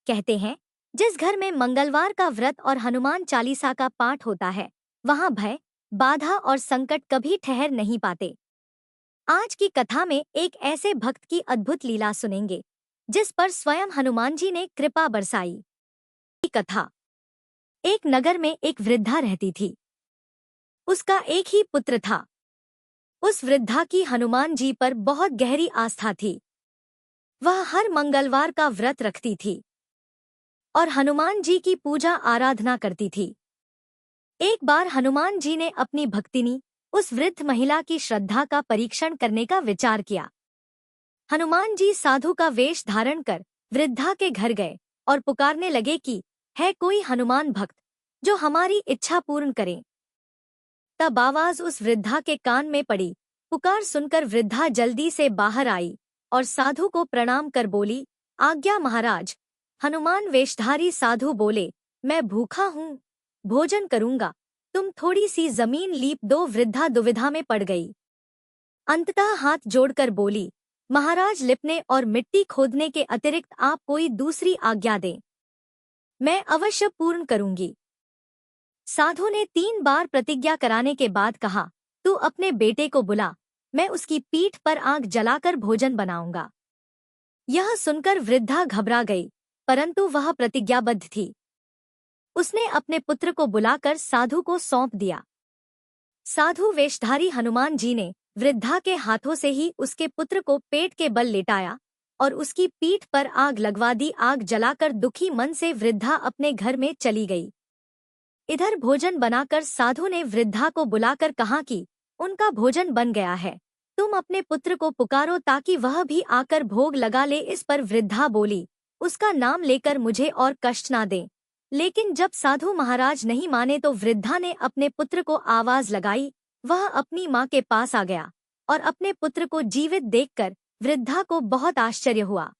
कहते हैं, जिस घर में मंगलवार का व्रत और हनुमान चालीसा का पाठ होता है, वहां भय, बाधा और संकट कभी ठहर नहीं पाते। आज की कथा में एक ऐसे भक्त की अद्भुत लीला सुनेंगे, जिस पर स्वयं हनुमान जी ने कृपा बरसाई। की कथा। एक नगर में एक वृद्धा रहती थी। उसका एक ही पुत्र था। उस वृद्धा की हनुमान जी पर बहुत गहरी आस्था थी। वह हर मंगलवार का व्रत रखती थी और हनुमान जी की पूजा आराधना करती थी। एक बार हनुमान जी ने अपनी भक्तिनी उस वृद्ध महिला की श्रद्धा का परीक्षण करने का विचार किया। हनुमान जी साधु का वेश धारण कर वृद्धा के घर गए और पुकारने लगे कि है कोई हनुमान भक्त जो हमारी इच्छा पूर्ण करे। तब आवाज उस वृद्धा के कान में पड़ी। पुकार सुनकर वृद्धा जल्दी से बाहर आई और साधु को प्रणाम कर बोली, आज्ञा महाराज। हनुमान वेशधारी साधु बोले, मैं भूखा हूँ, भोजन करूंगा, तुम थोड़ी सी जमीन लीप दो। वृद्धा दुविधा में पड़ गई। अंततः हाथ जोड़कर बोली, महाराज लिपने और मिट्टी खोदने के अतिरिक्त आप कोई दूसरी आज्ञा दें, मैं अवश्य पूर्ण करूंगी। साधु ने 3 बार प्रतिज्ञा कराने के बाद कहा, तू अपने बेटे को बुला, मैं उसकी पीठ पर आग जलाकर भोजन बनाऊंगा। यह सुनकर वृद्धा घबरा गई, परंतु वह प्रतिज्ञाबद्ध थी। उसने अपने पुत्र को बुलाकर साधु को सौंप दिया। साधु वेशधारी हनुमान जी ने वृद्धा के हाथों से ही उसके पुत्र को पेट के बल लेटाया और उसकी पीठ पर आग लगवा दी। आग जलाकर दुखी मन से वृद्धा अपने घर में चली गई। इधर भोजन बनाकर साधु ने वृद्धा को बुलाकर कहा कि उनका भोजन बन गया है, तुम अपने पुत्र को पुकारो ताकि वह भी आकर भोग लगा ले। इस पर वृद्धा बोली, उसका नाम लेकर मुझे और कष्ट ना दें। लेकिन जब साधु महाराज नहीं माने तो वृद्धा ने अपने पुत्र को आवाज लगाई। वह अपनी माँ के पास आ गया और अपने पुत्र को जीवित देखकर वृद्धा को बहुत आश्चर्य हुआ।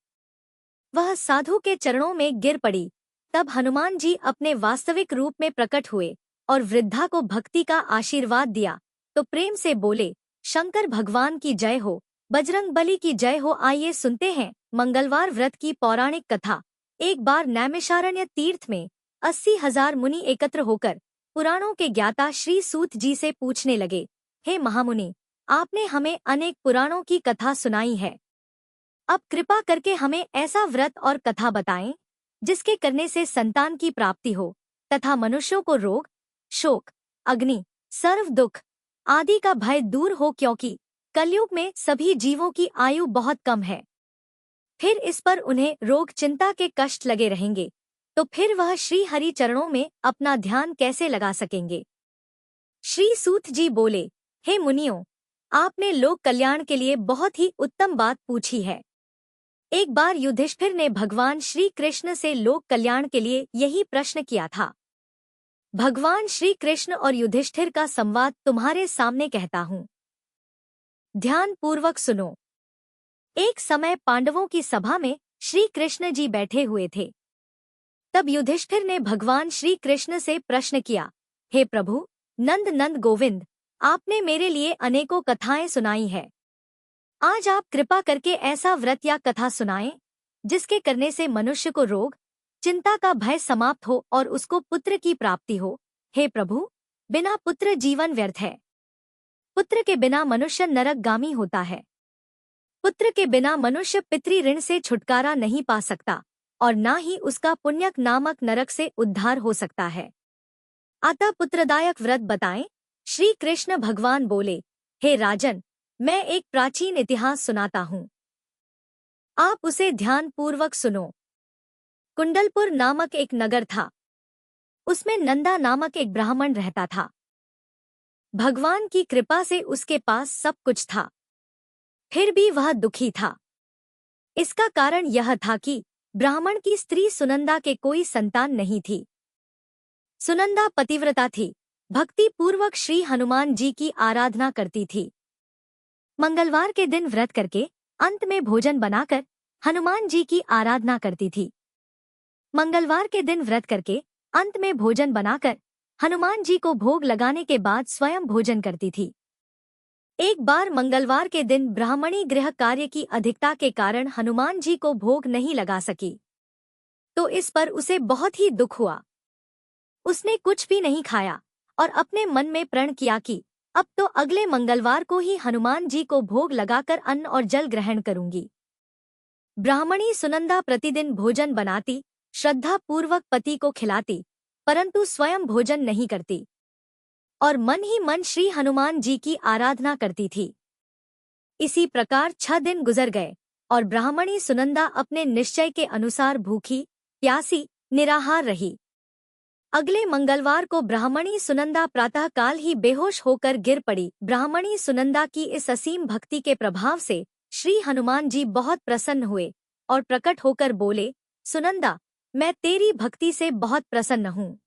वह साधु के चरणों में गिर पड़ी। तब हनुमान जी अपने वास्तविक रूप में प्रकट हुए और वृद्धा को भक्ति का आशीर्वाद दिया तो प्रेम से बोले, शंकर भगवान की जय हो, बजरंगबली की जय हो। आइए सुनते हैं मंगलवार व्रत की पौराणिक कथा। एक बार नैमिषारण्य तीर्थ में 80,000 मुनि एकत्र होकर पुराणों के ज्ञाता श्री सूत जी से पूछने लगे, हे महामुनि, आपने हमें अनेक पुराणों की कथा सुनाई है। अब कृपा करके हमें ऐसा व्रत और कथा बताएं जिसके करने से संतान की प्राप्ति हो तथा मनुष्यों को रोग, शोक, अग्नि, सर्व दुख आदि का भय दूर हो, क्योंकि कलयुग में सभी जीवों की आयु बहुत कम है। फिर इस पर उन्हें रोग चिंता के कष्ट लगे रहेंगे, तो फिर वह श्री हरि चरणों में अपना ध्यान कैसे लगा सकेंगे। श्री सूत जी बोले, हे मुनियों, आपने लोक कल्याण के लिए बहुत ही उत्तम बात पूछी है। एक बार युधिष्ठिर ने भगवान श्री कृष्ण से लोक कल्याण के लिए यही प्रश्न किया था। भगवान श्री कृष्ण और युधिष्ठिर का संवाद तुम्हारे सामने कहता हूँ, ध्यान पूर्वक सुनो। एक समय पांडवों की सभा में श्री कृष्ण जी बैठे हुए थे। तब युधिष्ठिर ने भगवान श्री कृष्ण से प्रश्न किया, हे प्रभु नंद नंद गोविंद, आपने मेरे लिए अनेकों कथाएं सुनाई है। आज आप कृपा करके ऐसा व्रत या कथा सुनाएं जिसके करने से मनुष्य को रोग, चिंता का भय समाप्त हो और उसको पुत्र की प्राप्ति हो। हे प्रभु, बिना पुत्र जीवन व्यर्थ है। पुत्र के बिना मनुष्य नरकगामी होता है। पुत्र के बिना मनुष्य पितृ ऋण से छुटकारा नहीं पा सकता और ना ही उसका पुण्यक नामक नरक से उद्धार हो सकता है। अतः पुत्रदायक व्रत बताएं। श्री कृष्ण भगवान बोले, हे राजन, मैं एक प्राचीन इतिहास सुनाता हूँ, आप उसे ध्यान पूर्वक सुनो। कुंडलपुर नामक एक नगर था। उसमें नंदा नामक एक ब्राह्मण रहता था। भगवान की कृपा से उसके पास सब कुछ था, फिर भी वह दुखी था। इसका कारण यह था कि ब्राह्मण की स्त्री सुनंदा के कोई संतान नहीं थी। सुनंदा पतिव्रता थी, भक्ति पूर्वक श्री हनुमान जी की आराधना करती थी। मंगलवार के दिन व्रत करके अंत में भोजन बनाकर हनुमान जी की आराधना करती थी। मंगलवार के दिन व्रत करके अंत में भोजन बनाकर हनुमान जी को भोग लगाने के बाद स्वयं भोजन करती थी। एक बार मंगलवार के दिन ब्राह्मणी गृह कार्य की अधिकता के कारण हनुमान जी को भोग नहीं लगा सकी। तो इस पर उसे बहुत ही दुख हुआ। उसने कुछ भी नहीं खाया और अपने मन में प्रण किया कि अब तो अगले मंगलवार को ही हनुमान जी को भोग लगाकर अन्न और जल ग्रहण करूंगी। ब्राह्मणी सुनंदा प्रतिदिन भोजन बनाती, श्रद्धा पूर्वक पति को खिलाती, परंतु स्वयं भोजन नहीं करती और मन ही मन श्री हनुमान जी की आराधना करती थी। इसी प्रकार 6 दिन गुजर गए और ब्राह्मणी सुनंदा अपने निश्चय के अनुसार भूखी, प्यासी, निराहार रही। अगले मंगलवार को ब्राह्मणी सुनंदा प्रातःकाल ही बेहोश होकर गिर पड़ी। ब्राह्मणी सुनंदा की इस असीम भक्ति के प्रभाव से श्री हनुमान जी बहुत प्रसन्न हुए और प्रकट होकर बोले, सुनंदा, मैं तेरी भक्ति से बहुत प्रसन्न हूँ।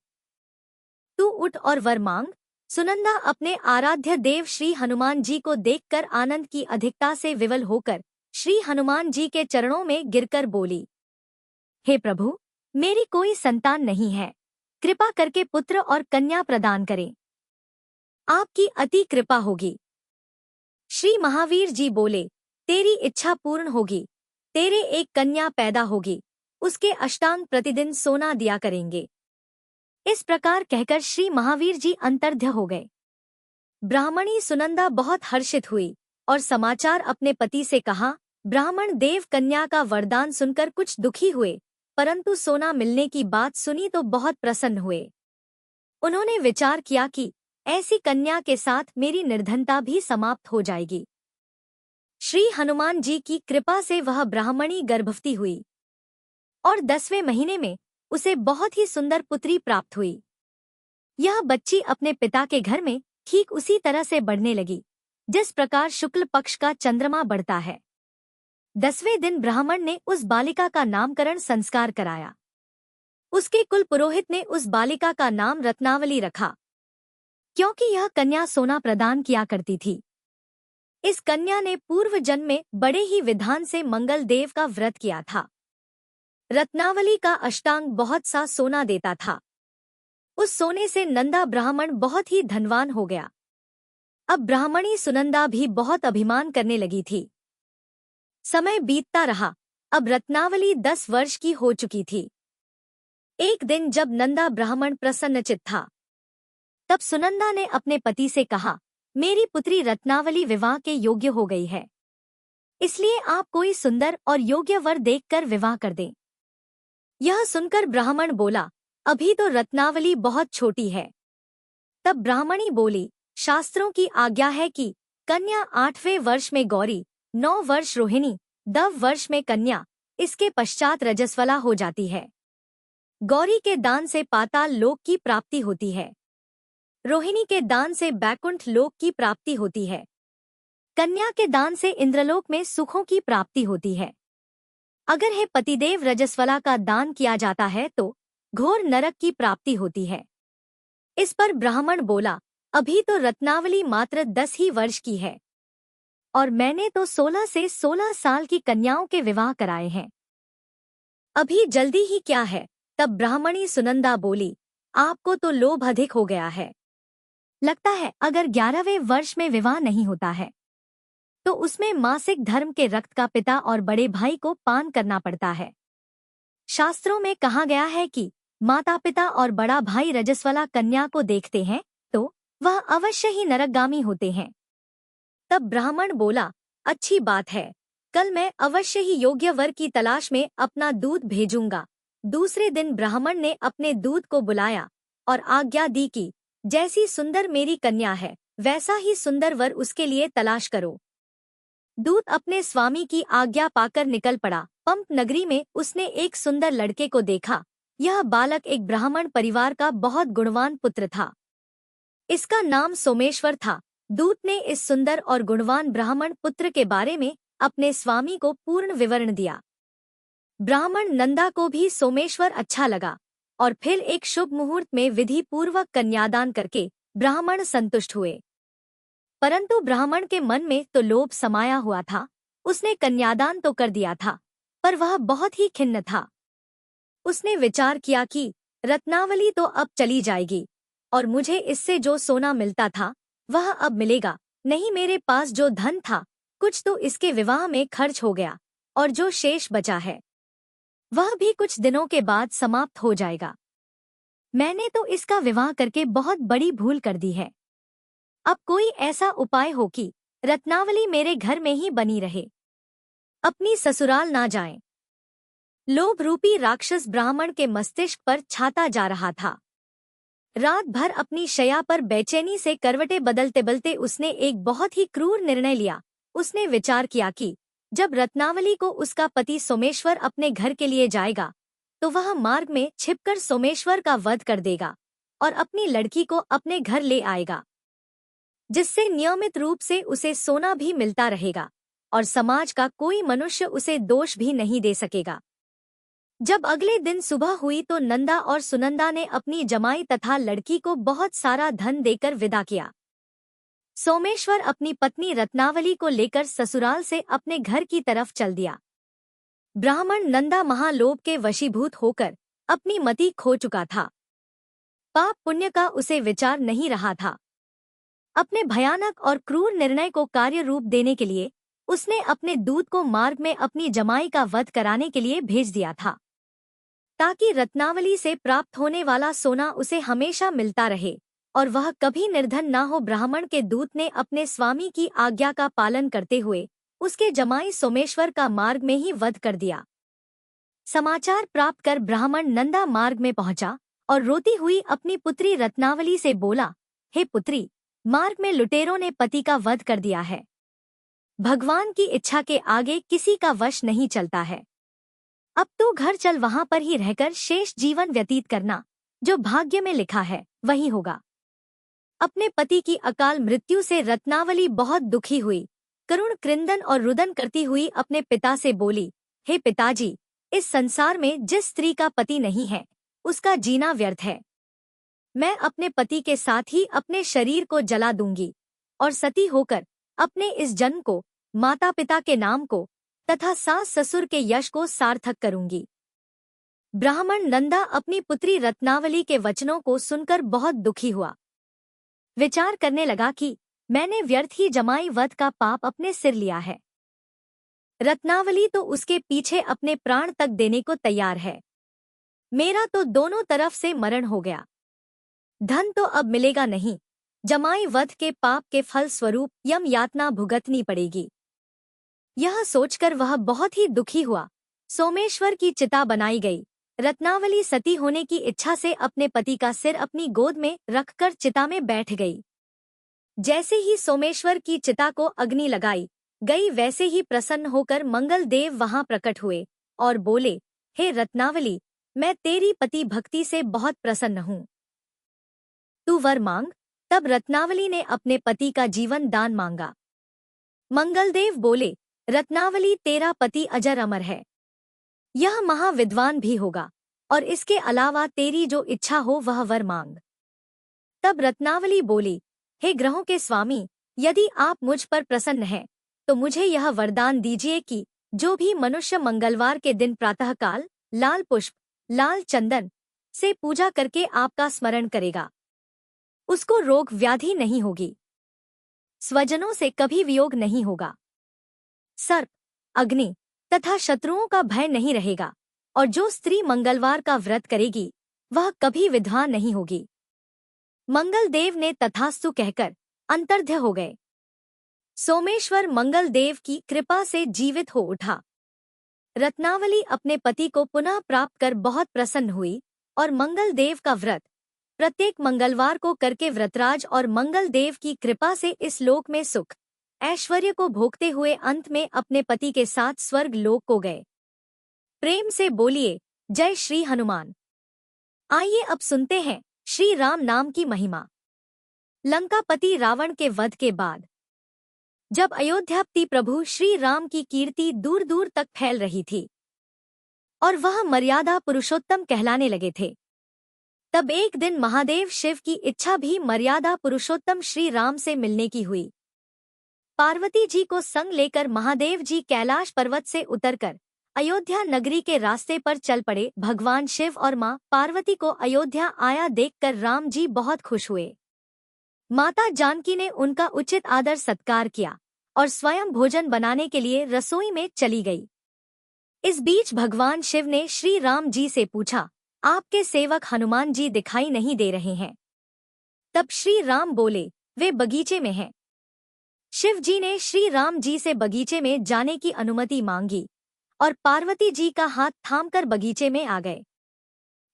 तू उठ और वर मांग। सुनंदा अपने आराध्य देव श्री हनुमान जी को देखकर आनंद की अधिकता से विवल होकर श्री हनुमान जी के चरणों में गिरकर बोली, हे प्रभु, मेरी कोई संतान नहीं है, कृपा करके पुत्र और कन्या प्रदान करें। आपकी अति कृपा होगी। श्री महावीर जी बोले, तेरी इच्छा पूर्ण होगी, तेरे एक कन्या पैदा होगी, उसके अष्टांग प्रतिदिन सोना दिया करेंगे। इस प्रकार कहकर श्री महावीर जी अंतर्ध्य हो गए। ब्राह्मणी सुनंदा बहुत हर्षित हुई और समाचार अपने पति से कहा। ब्राह्मण देव कन्या का वरदान सुनकर कुछ दुखी हुए, परंतु सोना मिलने की बात सुनी तो बहुत प्रसन्न हुए। उन्होंने विचार किया कि ऐसी कन्या के साथ मेरी निर्धनता भी समाप्त हो जाएगी। श्री हनुमान जी की कृपा से वह ब्राह्मणी गर्भवती हुई और 10वें महीने में उसे बहुत ही सुंदर पुत्री प्राप्त हुई। यह बच्ची अपने पिता के घर में ठीक उसी तरह से बढ़ने लगी जिस प्रकार शुक्ल पक्ष का चंद्रमा बढ़ता है। 10वें दिन ब्राह्मण ने उस बालिका का नामकरण संस्कार कराया। उसके कुल पुरोहित ने उस बालिका का नाम रत्नावली रखा, क्योंकि यह कन्या सोना प्रदान किया करती थी। इस कन्या ने पूर्व जन्म में बड़े ही विधान से मंगल देव का व्रत किया था। रत्नावली का अष्टांग बहुत सा सोना देता था। उस सोने से नंदा ब्राह्मण बहुत ही धनवान हो गया। अब ब्राह्मणी सुनंदा भी बहुत अभिमान करने लगी थी। समय बीतता रहा। अब रत्नावली 10 वर्ष की हो चुकी थी। एक दिन जब नंदा ब्राह्मण प्रसन्नचित्त था, तब सुनंदा ने अपने पति से कहा, मेरी पुत्री रत्नावली विवाह के योग्य हो गई है, इसलिए आप कोई सुंदर और योग्य वर देखकर विवाह कर दें। यह सुनकर ब्राह्मण बोला, अभी तो रत्नावली बहुत छोटी है। तब ब्राह्मणी बोली, शास्त्रों की आज्ञा है कि कन्या 8वें वर्ष में गौरी, 9 वर्ष रोहिणी, 10 वर्ष में कन्या, इसके पश्चात रजस्वला हो जाती है। गौरी के दान से पाताल लोक की प्राप्ति होती है, रोहिणी के दान से बैकुंठ लोक की प्राप्ति होती है, कन्या के दान से इंद्रलोक में सुखों की प्राप्ति होती है। अगर है पतिदेव रजस्वला का दान किया जाता है तो घोर नरक की प्राप्ति होती है। इस पर ब्राह्मण बोला, अभी तो रत्नावली मात्र 10 ही वर्ष की है और मैंने तो 16 से 16 साल की कन्याओं के विवाह कराए हैं, अभी जल्दी ही क्या है। तब ब्राह्मणी सुनंदा बोली, आपको तो लोभ अधिक हो गया है। लगता है अगर 11वें वर्ष में विवाह नहीं होता है तो उसमें मासिक धर्म के रक्त का पिता और बड़े भाई को पान करना पड़ता है। शास्त्रों में कहा गया है कि माता पिता और बड़ा भाई रजस्वला कन्या को देखते हैं तो वह अवश्य ही नरकगामी होते हैं। तब ब्राह्मण बोला, अच्छी बात है, कल मैं अवश्य ही योग्य वर की तलाश में अपना दूत भेजूंगा। दूसरे दिन ब्राह्मण ने अपने दूत को बुलाया और आज्ञा दी कि जैसी सुंदर मेरी कन्या है वैसा ही सुंदर वर उसके लिए तलाश करो। दूत अपने स्वामी की आज्ञा पाकर निकल पड़ा। पंप नगरी में उसने एक सुंदर लड़के को देखा। यह बालक एक ब्राह्मण परिवार का बहुत गुणवान पुत्र था। इसका नाम सोमेश्वर था। दूत ने इस सुंदर और गुणवान ब्राह्मण पुत्र के बारे में अपने स्वामी को पूर्ण विवरण दिया। ब्राह्मण नंदा को भी सोमेश्वर अच्छा लगा और फिर एक शुभ मुहूर्त में विधि पूर्वक कन्यादान करके ब्राह्मण संतुष्ट हुए। परंतु ब्राह्मण के मन में तो लोभ समाया हुआ था। उसने कन्यादान तो कर दिया था, पर वह बहुत ही खिन्न था। उसने विचार किया कि रत्नावली तो अब चली जाएगी और मुझे इससे जो सोना मिलता था वह अब मिलेगा नहीं। मेरे पास जो धन था कुछ तो इसके विवाह में खर्च हो गया और जो शेष बचा है वह भी कुछ दिनों के बाद समाप्त हो जाएगा। मैंने तो इसका विवाह करके बहुत बड़ी भूल कर दी है। अब कोई ऐसा उपाय हो कि रत्नावली मेरे घर में ही बनी रहे, अपनी ससुराल ना जाए। लोभ रूपी राक्षस ब्राह्मण के मस्तिष्क पर छाता जा रहा था। रात भर अपनी शया पर बेचैनी से करवटें बदलते बदलते उसने एक बहुत ही क्रूर निर्णय लिया। उसने विचार किया कि जब रत्नावली को उसका पति सोमेश्वर अपने घर के लिए जाएगा तो वह मार्ग में छिपकर सोमेश्वर का वध कर देगा और अपनी लड़की को अपने घर ले आएगा, जिससे नियमित रूप से उसे सोना भी मिलता रहेगा और समाज का कोई मनुष्य उसे दोष भी नहीं दे सकेगा। जब अगले दिन सुबह हुई तो नंदा और सुनंदा ने अपनी जमाई तथा लड़की को बहुत सारा धन देकर विदा किया। सोमेश्वर अपनी पत्नी रत्नावली को लेकर ससुराल से अपने घर की तरफ चल दिया। ब्राह्मण नंदा महालोभ के वशीभूत होकर अपनी मति खो चुका था। पाप पुण्य का उसे विचार नहीं रहा था। अपने भयानक और क्रूर निर्णय को कार्य रूप देने के लिए उसने अपने दूत को मार्ग में अपनी जमाई का वध कराने के लिए भेज दिया था, ताकि रत्नावली से प्राप्त होने वाला सोना उसे हमेशा मिलता रहे और वह कभी निर्धन ना हो। ब्राह्मण के दूत ने अपने स्वामी की आज्ञा का पालन करते हुए उसके जमाई सोमेश्वर का मार्ग में ही वध कर दिया। समाचार प्राप्त कर ब्राह्मण नंदा मार्ग में पहुंचा और रोती हुई अपनी पुत्री रत्नावली से बोला, हे पुत्री, मार्ग में लुटेरों ने पति का वध कर दिया है। भगवान की इच्छा के आगे किसी का वश नहीं चलता है। अब तो घर चल, वहां पर ही रहकर शेष जीवन व्यतीत करना। जो भाग्य में लिखा है वही होगा। अपने पति की अकाल मृत्यु से रत्नावली बहुत दुखी हुई। करुण क्रंदन और रुदन करती हुई अपने पिता से बोली, हे पिताजी, इस संसार में जिस स्त्री का पति नहीं है उसका जीना व्यर्थ है। मैं अपने पति के साथ ही अपने शरीर को जला दूंगी और सती होकर अपने इस जन्म को, माता पिता के नाम को तथा सास ससुर के यश को सार्थक करूंगी। ब्राह्मण नंदा अपनी पुत्री रत्नावली के वचनों को सुनकर बहुत दुखी हुआ। विचार करने लगा कि मैंने व्यर्थ ही जमाई वध का पाप अपने सिर लिया है। रत्नावली तो उसके पीछे अपने प्राण तक देने को तैयार है। मेरा तो दोनों तरफ से मरण हो गया। धन तो अब मिलेगा नहीं। जमाई वध के पाप के फल स्वरूप यम यातना भुगतनी पड़ेगी। यह सोचकर वह बहुत ही दुखी हुआ। सोमेश्वर की चिता बनाई गई। रत्नावली सती होने की इच्छा से अपने पति का सिर अपनी गोद में रखकर चिता में बैठ गई। जैसे ही सोमेश्वर की चिता को अग्नि लगाई गई, वैसे ही प्रसन्न होकर मंगल देव वहां प्रकट हुए और बोले, हे रत्नावली, मैं तेरी पति भक्ति से बहुत प्रसन्न हूँ। तू वर मांग। तब रत्नावली ने अपने पति का जीवन दान मांगा। मंगलदेव बोले, रत्नावली, तेरा पति अजर अमर है। यह महाविद्वान भी होगा और इसके अलावा तेरी जो इच्छा हो वह वर मांग। तब रत्नावली बोली, हे ग्रहों के स्वामी, यदि आप मुझ पर प्रसन्न हैं तो मुझे यह वरदान दीजिए कि जो भी मनुष्य मंगलवार के दिन प्रातःकाल लाल पुष्प, लाल चंदन से पूजा करके आपका स्मरण करेगा, उसको रोग व्याधि नहीं होगी, स्वजनों से कभी वियोग नहीं होगा, सर्प, अग्नि तथा शत्रुओं का भय नहीं रहेगा और जो स्त्री मंगलवार का व्रत करेगी वह कभी विधवा नहीं होगी। मंगलदेव ने तथास्तु कहकर अंतर्ध्य हो गए। सोमेश्वर मंगलदेव की कृपा से जीवित हो उठा। रत्नावली अपने पति को पुनः प्राप्त कर बहुत प्रसन्न हुई और मंगलदेव का व्रत प्रत्येक मंगलवार को करके व्रतराज और मंगलदेव की कृपा से इस लोक में सुख ऐश्वर्य को भोगते हुए अंत में अपने पति के साथ स्वर्ग लोक को गए। प्रेम से बोलिए, जय श्री हनुमान। आइए अब सुनते हैं श्री राम नाम की महिमा। लंकापति रावण के वध के बाद जब अयोध्यापति प्रभु श्री राम की कीर्ति दूर दूर तक फैल रही थी और वह मर्यादा पुरुषोत्तम कहलाने लगे थे, तब एक दिन महादेव शिव की इच्छा भी मर्यादा पुरुषोत्तम श्री राम से मिलने की हुई। पार्वती जी को संग लेकर महादेव जी कैलाश पर्वत से उतरकर अयोध्या नगरी के रास्ते पर चल पड़े। भगवान शिव और मां पार्वती को अयोध्या आया देखकर राम जी बहुत खुश हुए। माता जानकी ने उनका उचित आदर सत्कार किया और स्वयं भोजन बनाने के लिए रसोई में चली गई। इस बीच भगवान शिव ने श्री राम जी से पूछा, आपके सेवक हनुमान जी दिखाई नहीं दे रहे हैं। तब श्री राम बोले, वे बगीचे में हैं। शिव जी ने श्री राम जी से बगीचे में जाने की अनुमति मांगी और पार्वती जी का हाथ थामकर बगीचे में आ गए।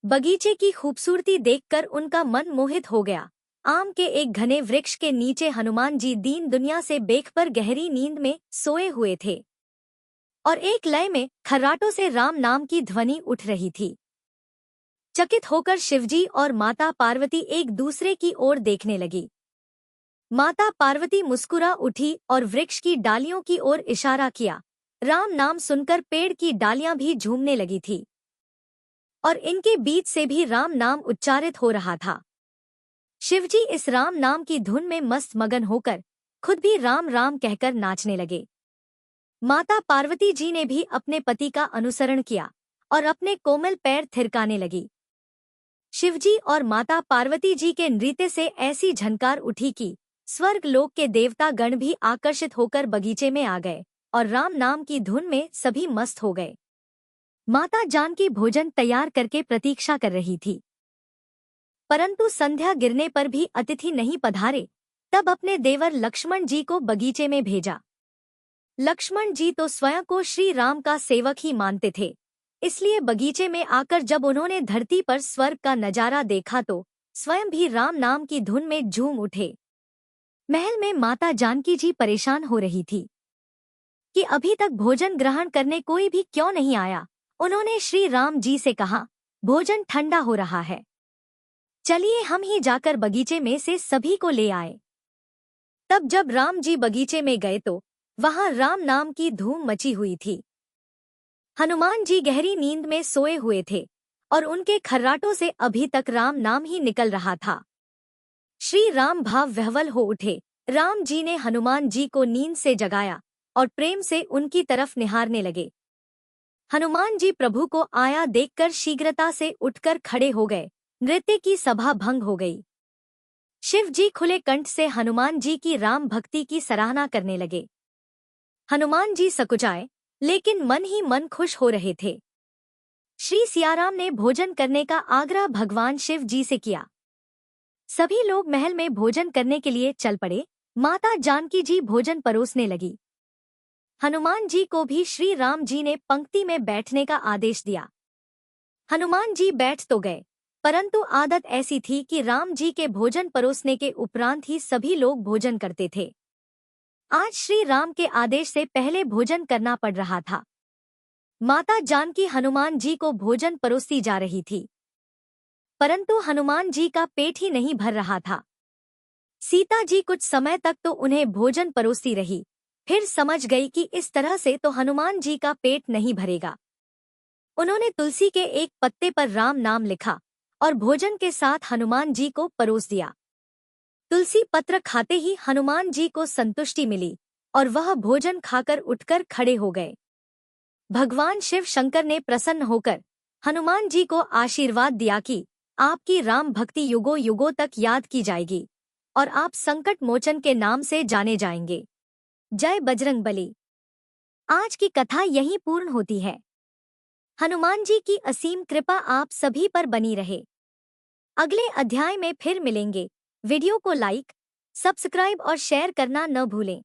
बगीचे की खूबसूरती देखकर उनका मन मोहित हो गया। आम के एक घने वृक्ष के नीचे हनुमान जी दीन दुनिया से बेखबर गहरी नींद में सोए हुए थे और एक लय में खर्राटों से राम नाम की ध्वनि उठ रही थी। चकित होकर शिवजी और माता पार्वती एक दूसरे की ओर देखने लगी। माता पार्वती मुस्कुरा उठी और वृक्ष की डालियों की ओर इशारा किया। राम नाम सुनकर पेड़ की डालियां भी झूमने लगी थी और इनके बीच से भी राम नाम उच्चारित हो रहा था। शिवजी इस राम नाम की धुन में मस्त मगन होकर खुद भी राम राम कहकर नाचने लगे। माता पार्वती जी ने भी अपने पति का अनुसरण किया और अपने कोमल पैर थिरकाने लगी। शिवजी और माता पार्वती जी के नृत्य से ऐसी झनकार उठी कि स्वर्ग लोक के देवता गण भी आकर्षित होकर बगीचे में आ गए और राम नाम की धुन में सभी मस्त हो गए। माता जानकी भोजन तैयार करके प्रतीक्षा कर रही थी, परंतु संध्या गिरने पर भी अतिथि नहीं पधारे। तब अपने देवर लक्ष्मण जी को बगीचे में भेजा। लक्ष्मण जी तो स्वयं को श्री राम का सेवक ही मानते थे, इसलिए बगीचे में आकर जब उन्होंने धरती पर स्वर्ग का नजारा देखा तो स्वयं भी राम नाम की धुन में झूम उठे। महल में माता जानकी जी परेशान हो रही थी कि अभी तक भोजन ग्रहण करने कोई भी क्यों नहीं आया। उन्होंने श्री राम जी से कहा, भोजन ठंडा हो रहा है, चलिए हम ही जाकर बगीचे में से सभी को ले आए। तब जब राम जी बगीचे में गए तो वहां राम नाम की धूम मची हुई थी। हनुमान जी गहरी नींद में सोए हुए थे और उनके खर्राटों से अभी तक राम नाम ही निकल रहा था। श्री राम भाव विह्वल हो उठे। राम जी ने हनुमान जी को नींद से जगाया और प्रेम से उनकी तरफ निहारने लगे। हनुमान जी प्रभु को आया देखकर शीघ्रता से उठकर खड़े हो गए। नृत्य की सभा भंग हो गई। शिव जी खुले कंठ से हनुमान जी की राम भक्ति की सराहना करने लगे। हनुमान जी सकुचाए, लेकिन मन ही मन खुश हो रहे थे। श्री सियाराम ने भोजन करने का आग्रह भगवान शिव जी से किया। सभी लोग महल में भोजन करने के लिए चल पड़े। माता जानकी जी भोजन परोसने लगी। हनुमान जी को भी श्री राम जी ने पंक्ति में बैठने का आदेश दिया। हनुमान जी बैठ तो गए, परंतु आदत ऐसी थी कि राम जी के भोजन परोसने के उपरांत ही सभी लोग भोजन करते थे। आज श्री राम के आदेश से पहले भोजन करना पड़ रहा था। माता जानकी हनुमान जी को भोजन परोसती जा रही थी, परंतु हनुमान जी का पेट ही नहीं भर रहा था। सीता जी कुछ समय तक तो उन्हें भोजन परोसती रही, फिर समझ गई कि इस तरह से तो हनुमान जी का पेट नहीं भरेगा। उन्होंने तुलसी के एक पत्ते पर राम नाम लिखा और भोजन के साथ हनुमान जी को परोस दिया। तुलसी पत्र खाते ही हनुमान जी को संतुष्टि मिली और वह भोजन खाकर उठकर खड़े हो गए। भगवान शिव शंकर ने प्रसन्न होकर हनुमान जी को आशीर्वाद दिया कि आपकी राम भक्ति युगों युगों तक याद की जाएगी और आप संकट मोचन के नाम से जाने जाएंगे। जय बजरंगबली। आज की कथा यहीं पूर्ण होती है। हनुमान जी की असीम कृपा आप सभी पर बनी रहे। अगले अध्याय में फिर मिलेंगे। वीडियो को लाइक, सब्सक्राइब और शेयर करना न भूलें।